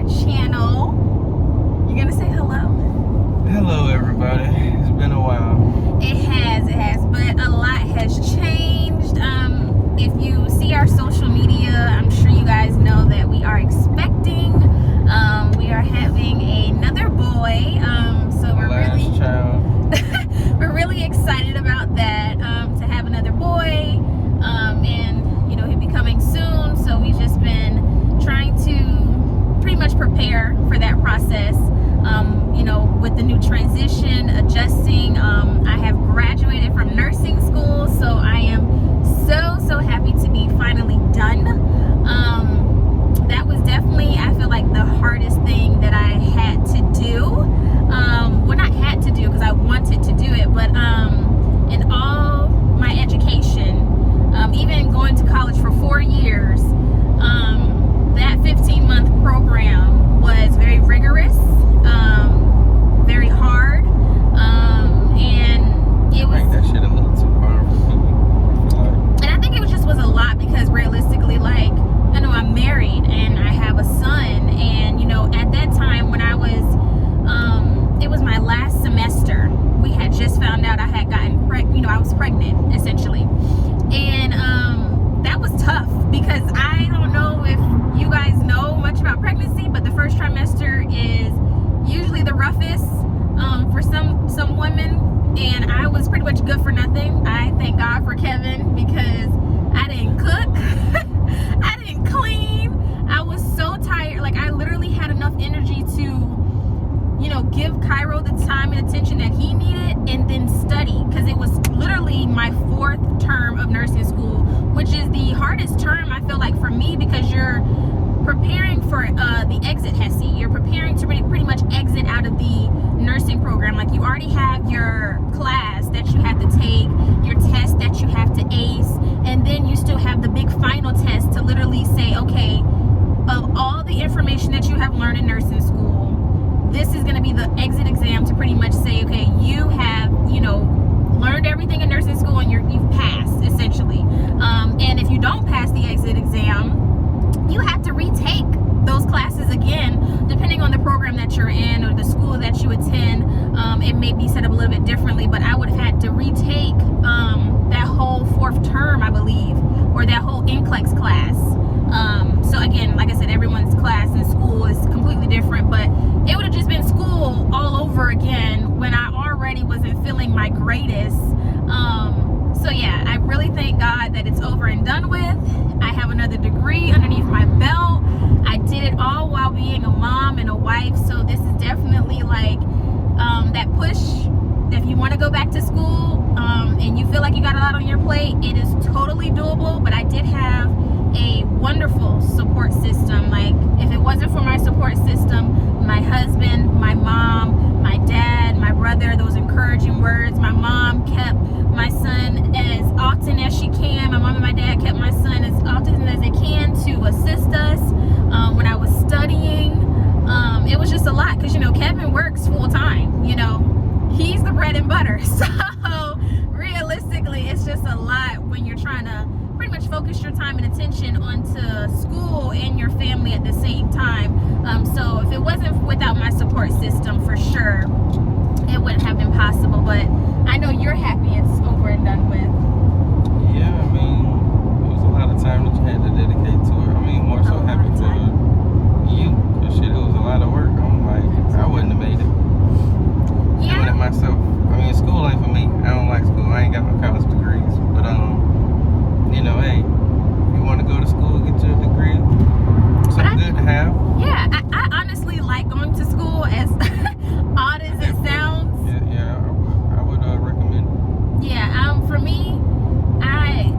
channel. You gonna say hello? Hello, everybody. It's been a while. It has, but a lot has changed. If you see our social media, I'm sure you guys know that we are expecting. We are having another boy. So we're really excited about that. To have another boy, and he'll be coming soon. So we've just been trying to pretty much prepare for that process. With the new transition, adjusting. I have graduated from nursing school, so I am so happy to be finally done. That was definitely, I feel like, the hardest thing that I had to do. Well, not had to do because I wanted to do it, but in all my education, even going to college for 4 years, that 15-month program was very rigorous, very hard, and it was. I think that shit a little too hard for people. And I think it was a lot because realistically, like, I know I'm married and I have a son, and at that time when I was, it was my last semester. We had just found out I had gotten I was pregnant essentially, and that was tough because I don't know if you guys know much about pregnancy, but the first trimester is usually the roughest for some women, and I was pretty much good for nothing. I thank God for Kevin because I didn't cook, I didn't clean. I was so tired. Like, I literally had enough energy to give Cairo the time and attention that he needed, and then study, because it was literally my 4th term of nursing school, which is the hardest term, I feel like, for me, because you're preparing for the exit HESI. You're preparing to pretty much exit out of the nursing program. Like, you already have your class that you have to take, your test that you have to ace, and then you still have the big final test to literally say, okay, of all the information that you have learned in nursing school, this is going to be the exit exam to pretty much say, okay, you have, learned everything in nursing school and you've passed, essentially. And if you don't pass the exit exam, you have to retake those classes again, depending on the program that you're in or the school that you attend. It may be set up a little bit differently, but I would have had to retake that whole 4th term, I believe, or that whole NCLEX class. So again, like I said, everyone's class in school is completely different, but it would have just been school all over again when I already wasn't feeling my greatest. So yeah, I really thank God that it's over and done with. I have another degree underneath my belt. I did it all while being a mom and a wife. So this is definitely like that push. If you want to go back to school and you feel like you got a lot on your plate, it is totally doable. But I did have a wonderful support system. Like, if it wasn't for my support system, my husband, my mom, my dad, my brother, those encouraging words. My mom kept my son as often as she can. My mom and my dad kept my son as often as they can to assist us when I was studying. It was just a lot because Kevin works full time. He's the bread and butter. So realistically, it's just a lot when you're trying to pretty much focus your time and attention onto school and your family at the same time. So if it wasn't without my support system, for sure, it wouldn't have been possible. But I know you're happy it's over and done with. Yeah, I mean, it was a lot of time that you had to dedicate to it. I mean, more so happy to you. Because shit, it was a lot of work. I'm like, I wouldn't have made it. Yeah. Doing it myself. I mean, school ain't for me. I don't like school. I ain't got my college degrees. But, hey, you want to go to school, get your degree. Something good to have. Yeah, I honestly like going to school, as odd as it sounds. Yeah, I would recommend it. Yeah, for me, I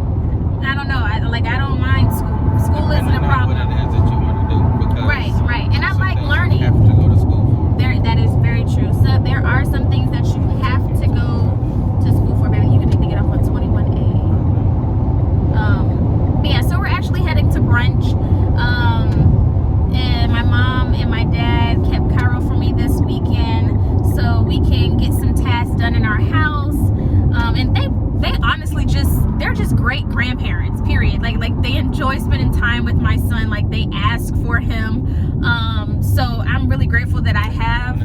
don't know. I don't mind school. School isn't a problem. What it is that you want to do, because right, and I like learning. You have to go to school for. That is very true. So there are some things that you have to go to school for. Baby, you need to get up on 21A. But yeah, so we're actually heading to brunch. And my mom and my dad kept Cairo for me this weekend so we can get some tasks done in our house. And they honestly they're just great grandparents, period. Like they enjoy spending time with my son. Like, they ask for him. So I'm really grateful that I have,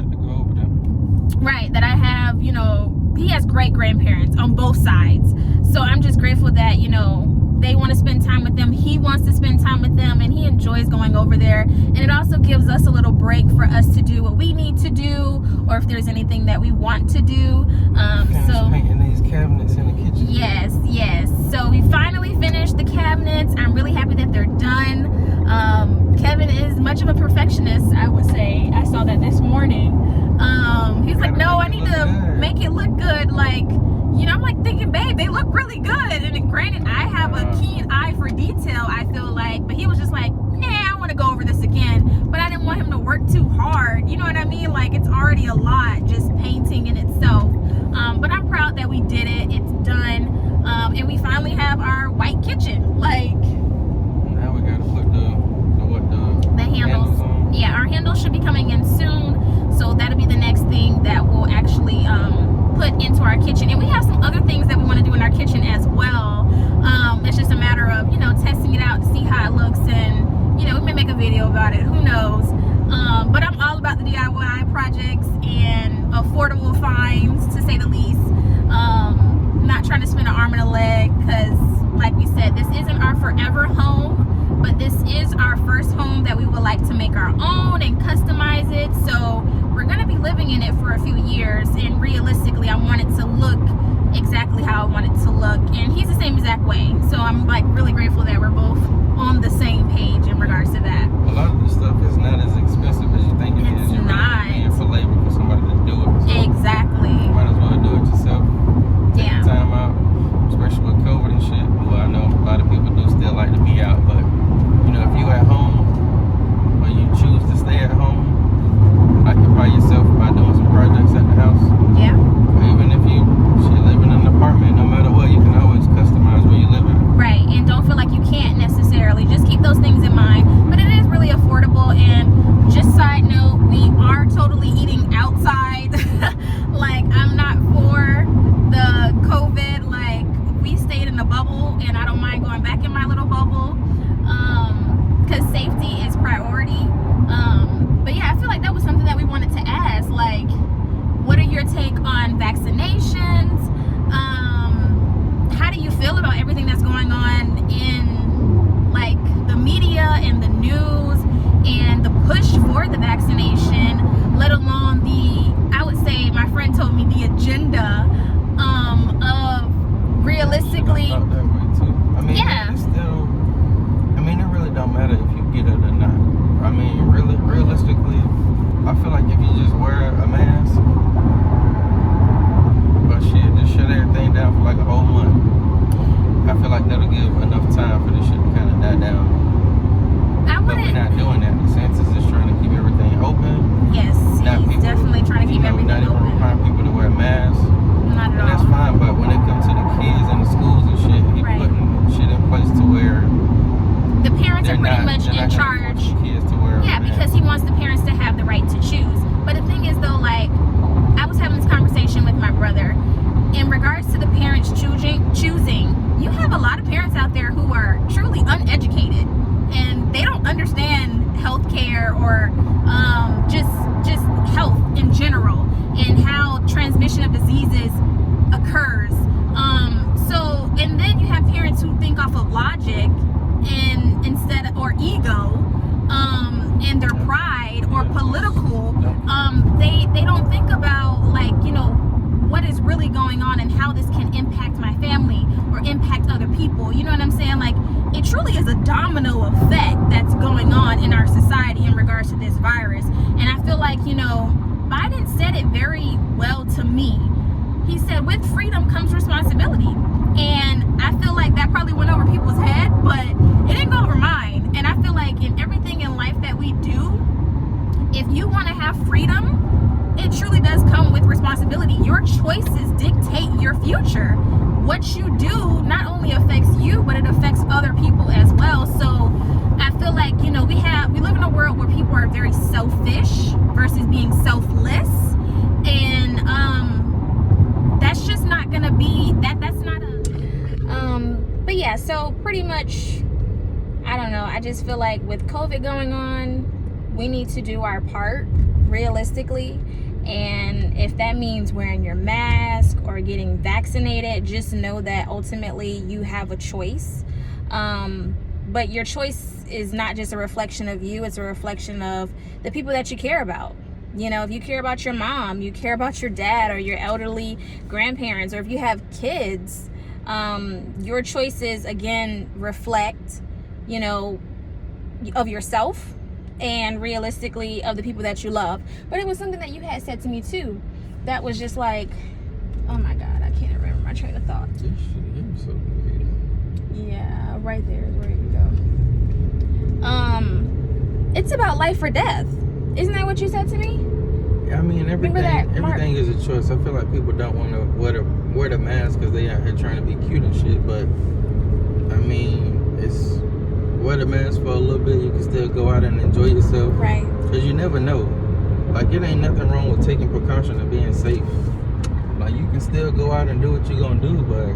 right, that I have, you know, he has great grandparents on both sides. So I'm just grateful that, you know, they want to spend time with them. He wants to spend time with them, and he enjoys going over there. And it also gives us a little break for us to do what we need to do, or if there's anything that we want to do. So painting these cabinets in the kitchen. Yes. So we finally finished the cabinets. I'm really happy that they're done. Kevin is much of a perfectionist, I would say. I saw that this morning. He's like, no, I need to make it look good. Like, you know, I'm like thinking, babe, they look really good. And granted, I have a keen eye for detail, I feel like, but he was just like, nah, I want to go over this again. But I didn't want him to work too hard. You know what I mean? Like, it's already a lot just painting in itself. But I'm proud that we did it. It's done. And we finally have our white kitchen. Like, now we gotta put the handles on. Yeah, our handles should be coming in soon. So that'll be the next thing that we'll actually put into our kitchen. And we have some other things that we want to do in our kitchen as well. It's just a matter of, you know, testing it out to see how it looks, and, you know, we may make a video about it, who knows. But I'm all about the DIY projects and affordable finds, to say the least. Not trying to spend an arm and a leg, because like we said, this isn't our forever home, but this is our first home that we would like to make our own and customize it. So we're going to be living in it for a few years, and realistically I want it to look exactly how I want it to look, and he's the same exact way. So I'm like really grateful that we're both on the same page in regards to that. A lot of this stuff is not as expensive as you think it is. You're not. really paying for labor for somebody to do it. So Exactly. you might as well do it yourself. Take Yeah. the time out, especially with COVID and shit. Well, I know a lot of people do still like to be out, but you know, if you at home or you choose to stay at home, occupy yourself by doing some projects at the house. Yeah. Or even if you live in an apartment, no matter what, you can always customize where you live at. Right, and don't feel like you can't necessarily. Just keep those things in mind. But it is really affordable. And just side note, we are totally eating outside. Like, I'm not for the COVID. Like, we stayed in a bubble, and I don't mind going back in my little bubble, because safety is priority. But yeah, I feel like that was something that we wanted to ask. Like, what are your take on vaccinations? How do you feel about everything that's going on in, like, the media and the news and the push for the vaccination, let alone I would say, my friend told me, the agenda of realistically. I felt that way too. I mean, Yeah. it's still, I mean, it really don't matter if you get it or not. I mean, realistically, I feel like if you just wear a mask, but shit, just shut everything down for like a whole month. I feel like that'll give enough time for this shit to kind of die down. But we're not doing that. The census is trying to keep everything open. Yes, he's definitely trying to keep everything not even open. requiring people to wear masks. Not at And all. that's fine, but when it comes to the kids and the schools and shit, he Right. putting shit in place to where The parents are they're pretty not, much they're in not gonna charge. force the kids to wear a Yeah, mask. because he wants the parents to have the right to choose. But the thing is, though, like, I was having this conversation with my brother in regards to the parents choosing. You have a lot of parents out there who are truly uneducated, and they don't understand healthcare or just health in general, and how transmission of diseases occurs. And then you have parents who think off of logic or ego, and their pride or political. They don't think about, like, you know, what is really going on and how this can impact my family or impact other people. You know what I'm saying? Like, it truly is a domino effect that's going on in our society in regards to this virus. And I feel like, you know, Biden said it very well to me. He said, with freedom comes responsibility. And I feel like that probably went over people's head, but it didn't go over mine. And I feel like in everything in life that we do, if you want to have freedom, it truly does come with responsibility. Your choices dictate your future. What you do not only affects you, but it affects other people as well. So I feel like, you know, we live in a world where people are very selfish versus being selfless. And that's just not gonna be that's not a but yeah, so pretty much, I don't know, I just feel like with COVID going on, we need to do our part realistically. And if that means wearing your mask or getting vaccinated, just know that ultimately you have a choice. But your choice is not just a reflection of you, it's a reflection of the people that you care about. You know, if you care about your mom, you care about your dad or your elderly grandparents, or if you have kids, your choices again reflect, you know, of yourself and realistically of the people that you love. But it was something that you had said to me too that was just like, oh my God, I can't remember my train of thought. This shit here is so weird. Yeah, right there is where you go. It's about life or death. Isn't that what you said to me? I mean, everything Mark? is a choice. I feel like people don't want to wear the mask because they out here trying to be cute and shit. But I mean, it's wear the mask for a little bit. You can still go out and enjoy yourself, Right. Because you never know. Like, it ain't nothing wrong with taking precaution and being safe. Like, you can still go out and do what you're gonna do, but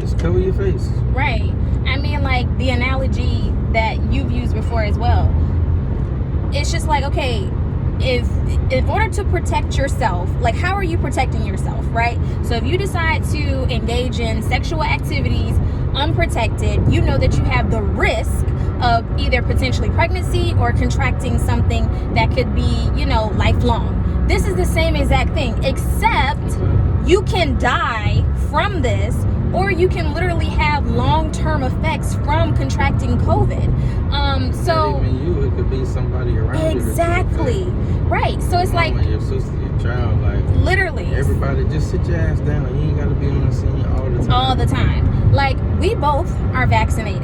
just cover your face. Right. I mean, like the analogy that you've used before as well. It's just like, okay, if in order to protect yourself, like how are you protecting yourself, right? So if you decide to engage in sexual activities unprotected, you know that you have the risk of either potentially pregnancy or contracting something that could be, you know, lifelong. This is the same exact thing, except you can die from this, or you can literally have long-term effects from contracting COVID. So not even you, it could be somebody around you. Exactly. Right. So it's like your sister, your child, like literally everybody, just sit your ass down. You ain't gotta be on the scene all the time. all the time. Like, we both are vaccinated,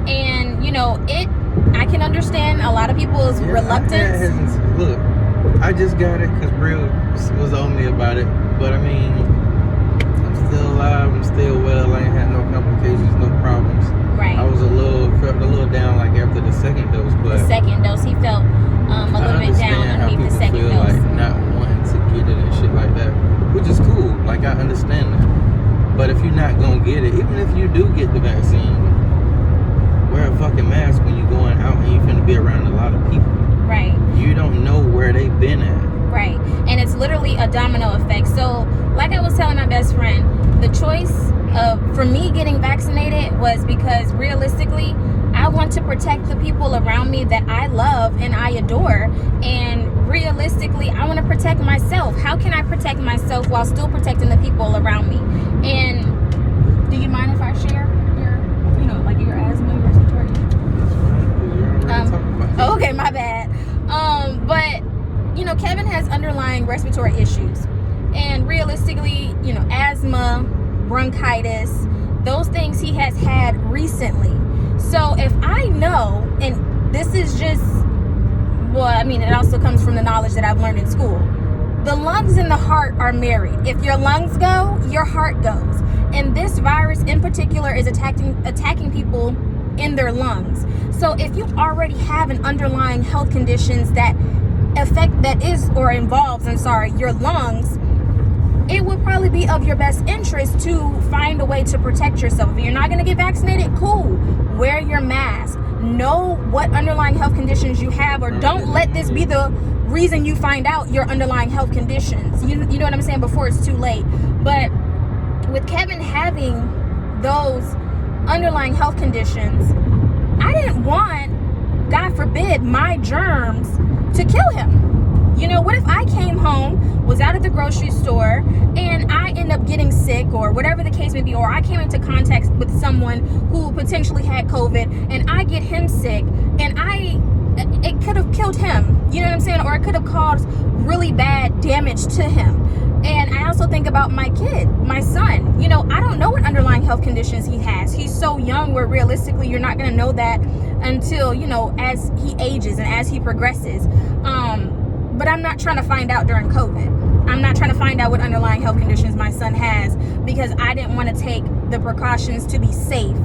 and you know I can understand a lot of people's reluctance. Look, I just got it because Bria was on me about it, but I mean, I'm still alive, I'm still well, I ain't had no complications, no problems. Right. I felt a little down like after the second dose, but The second dose, he felt a little bit down underneath the second feel dose. like not wanting to get it and shit like that, which is cool. Like, I understand that. But if you're not gonna get it, even if you do get the vaccine, wear a fucking mask when you're going out and you're finna be around a lot of people. Right. You don't know where they've been at. Right. And it's literally a domino effect. So, like I was telling my best friend, the choice for me getting vaccinated was because realistically, I want to protect the people around me that I love and I adore. And realistically, I want to protect myself. How can I protect myself while still protecting the people around me? And do you mind if I share your, you know, like your asthma, your respiratory? Okay, my bad. But you know, Kevin has underlying respiratory issues, and realistically, you know, asthma, bronchitis, those things he has had recently. So if I know, and this is just, well, I mean, it also comes from the knowledge that I've learned in school. The lungs and the heart are married. If your lungs go, your heart goes. And this virus in particular is attacking people in their lungs. So if you already have an underlying health conditions that involves your lungs, it would probably be of your best interest to find a way to protect yourself. If you're not going to get vaccinated, cool. Wear your mask. Know what underlying health conditions you have, or don't let this be the reason you find out your underlying health conditions. You know what I'm saying? Before it's too late. But with Kevin having those underlying health conditions, I didn't want, God forbid, my germs to kill him. You know, what if I came home, was out at the grocery store, and I end up getting sick, or whatever the case may be, or I came into contact with someone who potentially had COVID, and I get him sick, and it could have killed him, you know what I'm saying? Or it could have caused really bad damage to him. And I also think about my kid, my son. You know, I don't know what underlying health conditions he has. He's so young where realistically you're not going to know that until, you know, as he ages and as he progresses. But I'm not trying to find out during COVID. I'm not trying to find out what underlying health conditions my son has, because I didn't want to take the precautions to be safe.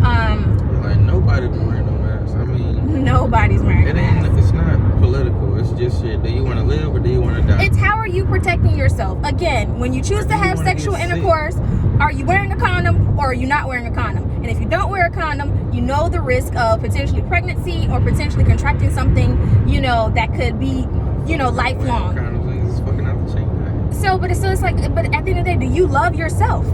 Like, nobody's wearing no mask. I mean, nobody's wearing a mask. It's not political. It's just shit. Do you want to live or do you want to die? It's how are you protecting yourself? Again, when you choose to have sexual intercourse Are you wearing a condom or are you not wearing a condom? And if you don't wear a condom, you know the risk of potentially pregnancy or potentially contracting something, you know, that could be, you know, lifelong. So it's like, but at the end of the day, do you love yourself?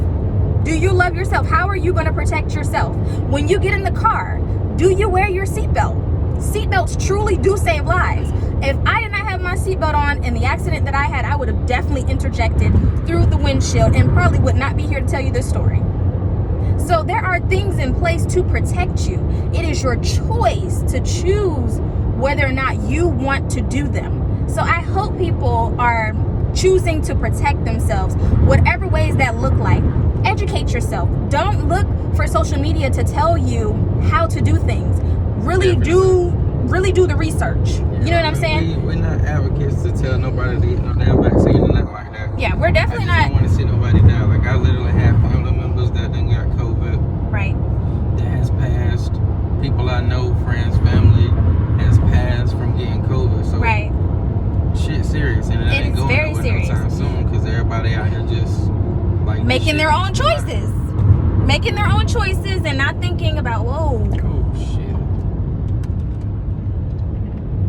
Do you love yourself? How are you going to protect yourself? When you get in the car, do you wear your seatbelt? Seatbelts truly do save lives. If I did not have my seatbelt on in the accident that I had, I would have definitely interjected through the windshield and probably would not be here to tell you this story. So there are things in place to protect you. It is your choice to choose whether or not you want to do them. So I hope people are choosing to protect themselves, whatever ways that look like. Educate yourself. Don't look for social media to tell you how to do things. Really do the research. You know what I'm saying? We're not advocates to tell nobody to get no damn vaccine or nothing like that. Yeah, we're definitely I don't want to see nobody die. Like, I literally have family members that done got COVID. Right. That has passed. People I know, friends, family, has passed from getting COVID. So right. Shit serious. And it ain't going very nowhere serious. no time soon because everybody out here just like making their own choices. Making their own choices and not thinking about, whoa. Oh, shit.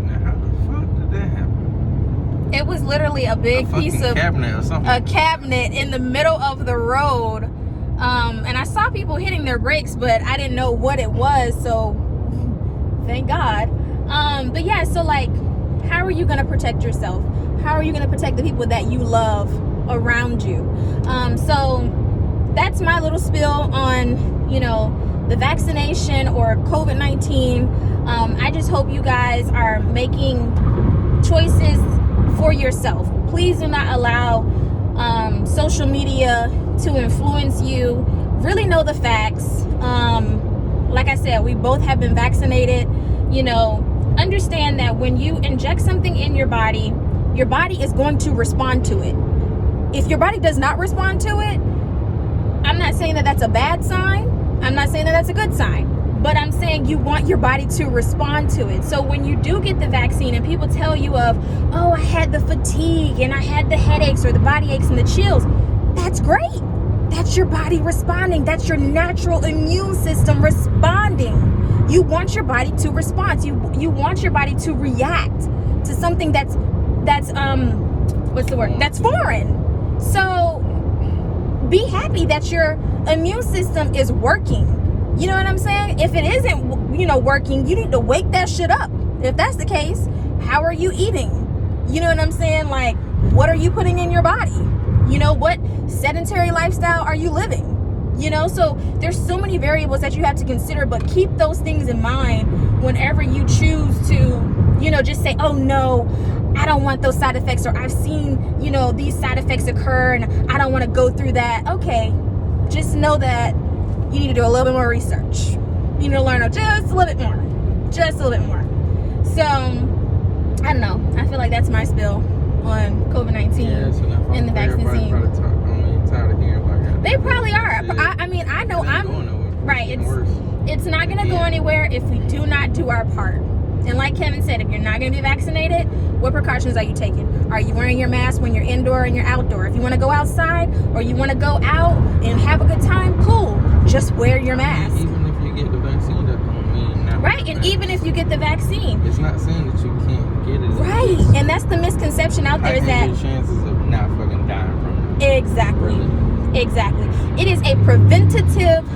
Now, how the fuck did that happen? It was literally a big piece of cabinet or something. A cabinet in the middle of the road. And I saw people hitting their brakes, but I didn't know what it was, so thank God. But yeah, so like, how are you gonna protect yourself? How are you gonna protect the people that you love around you? So that's my little spill on, you know, the vaccination or COVID-19. I just hope you guys are making choices for yourself. Please do not allow social media to influence you. Really know the facts. Like I said, we both have been vaccinated. You know, understand that when you inject something in your body is going to respond to it. If your body does not respond to it, I'm not saying that that's a bad sign. I'm not saying that that's a good sign. But I'm saying you want your body to respond to it. So when you do get the vaccine and people tell you of, oh, I had the fatigue and I had the headaches or the body aches and the chills, that's great. That's your body responding. That's your natural immune system responding. You want your body to respond. You want your body to react to something that's what's the word? That's foreign. So be happy that your immune system is working. You know what I'm saying? If it isn't, you know, working, you need to wake that shit up. If that's the case, how are you eating? You know what I'm saying? Like, what are you putting in your body? You know, what sedentary lifestyle are you living? You know, so there's so many variables that you have to consider, but keep those things in mind whenever you choose to, you know, just say, oh no, I don't want those side effects, or I've seen, you know, these side effects occur and I don't want to go through that. Okay, just know that you need to do a little bit more research. You need to learn just a little bit more. Just a little bit more. So, I don't know. I feel like that's my spill on COVID-19 and the vaccine. Tired of hearing about that. They probably are. I mean, I know right. It's not going to go anywhere if we do not do our part. And like Kevin said, if you're not going to be vaccinated, what precautions are you taking? Are you wearing your mask when you're indoor and you're outdoor? If you want to go outside or you want to go out and have a good time, cool. Just wear your mask. Even if you get the vaccine, that don't mean not. Right, and even if you get the vaccine, it's not saying that you can't get it. Right, and that's the misconception out there, is that your chances of not fucking dying from it. Exactly. Really? Exactly. It is a preventative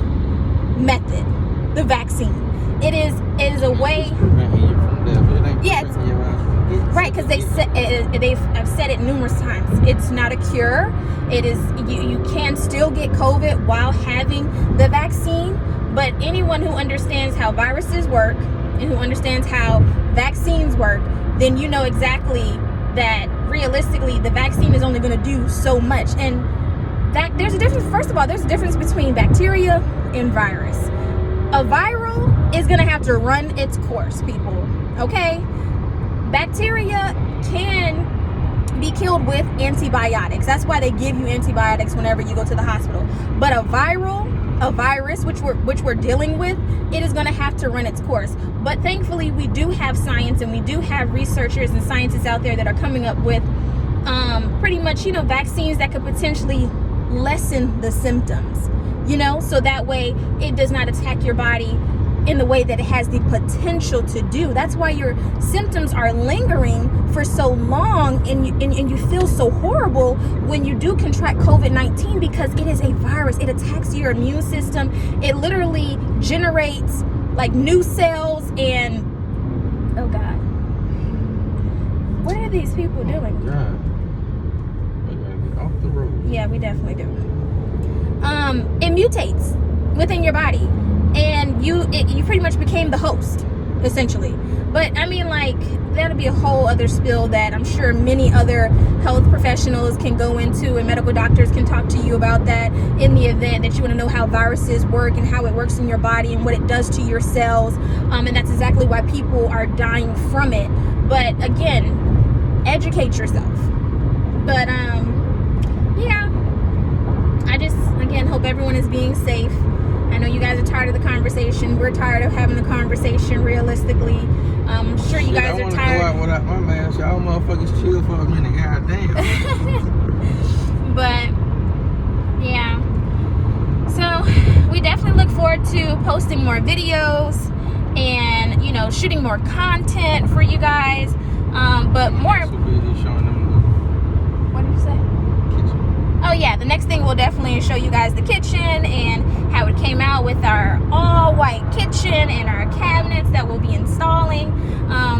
method. The vaccine. It is a way. Preventing you from death. It ain't Yeah, right, because I've said it numerous times. It's not a cure. It is you can still get COVID while having the vaccine, but anyone who understands how viruses work and who understands how vaccines work, then you know exactly that realistically the vaccine is only going to do so much. And that there's a difference. First of all, there's a difference between bacteria and virus. A viral is going to have to run its course, people. Okay? Bacteria can be killed with antibiotics. That's why they give you antibiotics whenever you go to the hospital. But a virus, which we're dealing with, it is going to have to run its course. But thankfully, we do have science, and we do have researchers and scientists out there that are coming up with pretty much, you know, vaccines that could potentially lessen the symptoms, so that way it does not attack your body in the way that it has the potential to do. That's why your symptoms are lingering for so long, and you feel so horrible when you do contract COVID-19, because it is a virus. It attacks your immune system. It literally generates like new cells, and oh God, what are these people doing? God, we gotta get off the road. Yeah, we definitely do. It mutates within your body, and you pretty much became the host, essentially. But I mean, like, that'll be a whole other spill that I'm sure many other health professionals can go into, and medical doctors can talk to you about that in the event that you want to know how viruses work and how it works in your body and what it does to your cells. And that's exactly why people are dying from it. But again, educate yourself. But yeah, I just, again, hope everyone is being safe. I know you guys are tired of the conversation. We're tired of having the conversation, realistically. I'm sure you guys are tired. I want to go out without my mask. Y'all motherfuckers chill for a minute. Goddamn. But yeah, so we definitely look forward to posting more videos and shooting more content for you guys. But more. What did you say? Kitchen. Oh yeah, the next thing we'll definitely show you guys the kitchen and how it came out with our all white kitchen and our cabinets that we'll be installing.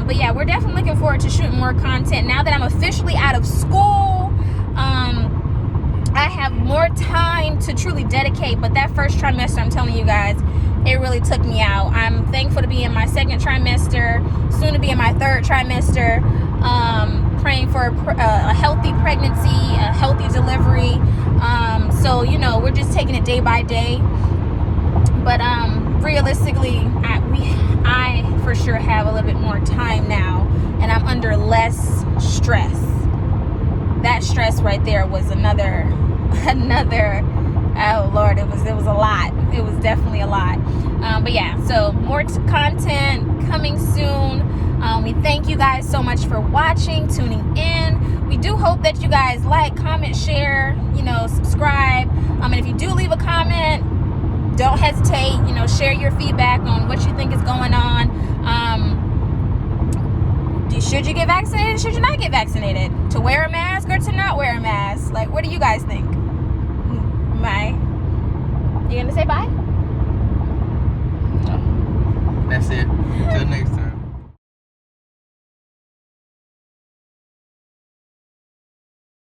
But yeah, we're definitely looking forward to shooting more content now that I'm officially out of school. I have more time to truly dedicate, but that first trimester, I'm telling you guys, it really took me out. I'm thankful to be in my second trimester, soon to be in my third trimester. Praying for a healthy pregnancy, a healthy delivery. So we're just taking it day by day. But realistically, I for sure have a little bit more time now, and I'm under less stress. That stress right there was another. Oh Lord, it was a lot. It was definitely a lot. But yeah, so more content coming soon. We thank you guys so much for watching, tuning in. We do hope that you guys like, comment, share, subscribe. And if you do leave a comment, don't hesitate, share your feedback on what you think is going on. Should you get vaccinated? Should you not get vaccinated? To wear a mask or to not wear a mask? Like, what do you guys think? Bye. You gonna say bye? No. That's it. Until next time.